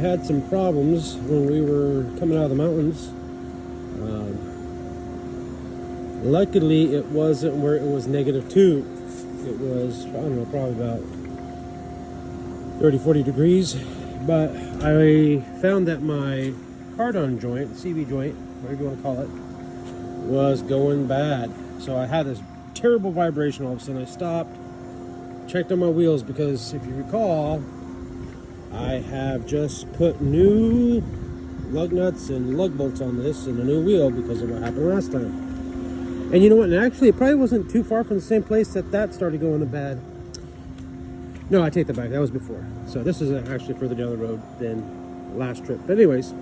Had some problems when we were coming out of the mountains. Luckily it wasn't where it was -2. It was, I don't know, probably about 30-40 degrees, but I found that my Cardan joint, CB joint, whatever you want to call it, was going bad. So I had this terrible vibration. All of a sudden I stopped, checked on my wheels, because if you recall, I have just put new lug nuts and lug bolts on this and a new wheel because of what happened last time. And you know what? And actually, it probably wasn't too far from the same place that started going bad. No, I take that back. That was before. So this is actually further down the road than last trip. But anyways,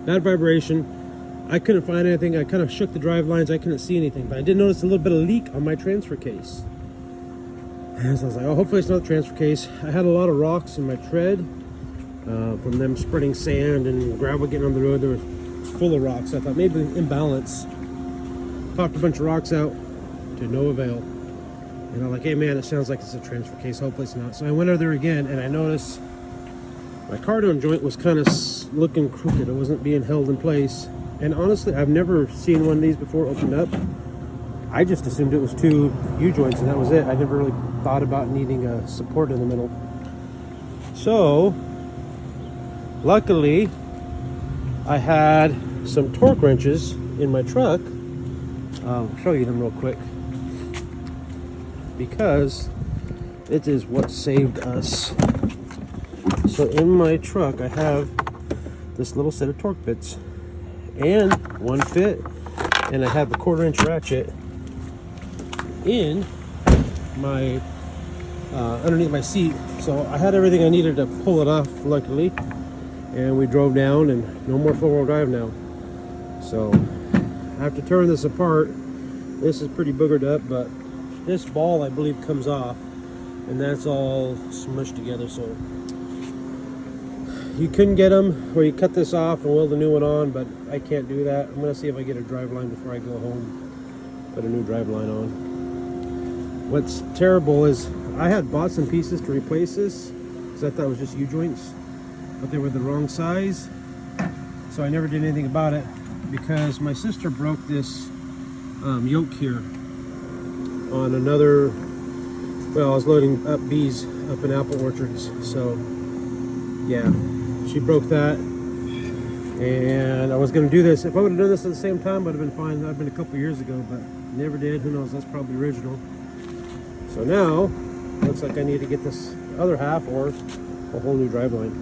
bad vibration. I couldn't find anything. I kind of shook the drive lines. I couldn't see anything. But I did notice a little bit of leak on my transfer case. And so I was like, oh, hopefully it's not the transfer case. I had a lot of rocks in my tread from them spreading sand and gravel getting on the road. They were full of rocks. I thought maybe imbalance. Popped a bunch of rocks out to no avail. And I'm like, hey man, it sounds like it's a transfer case. Hopefully it's not. So I went over there again and I noticed my Cardan joint was kind of looking crooked. It wasn't being held in place. And honestly, I've never seen one of these before opened up. I just assumed it was two U-joints and that was it. I never really thought about needing a support in the middle. So, luckily, I had some torque wrenches in my truck. I'll show you them real quick, because it is what saved us. So in my truck, I have this little set of torque bits and one fit, and I have a 1/4-inch ratchet in my underneath my seat. So I had everything I needed to pull it off, luckily, and we drove down, and no more 4-wheel drive now. So I have to turn this apart. This is pretty boogered up, but this ball I believe comes off, and that's all smushed together. So you couldn't get them where you cut this off and weld a new one on, but I can't do that. I'm gonna see if I get a drive line before I go home, put a new drive line on. What's terrible is I had bought some pieces to replace this because I thought it was just U-joints, but they were the wrong size, so I never did anything about it, because my sister broke this yoke here on another, well, I was loading up bees up in apple orchards. So yeah, she broke that, and I was going to do this. If I would have done this at the same time, would have been fine. That would have been a couple years ago, but never did. Who knows? That's probably original. So now looks like I need to get this other half or a whole new driveline.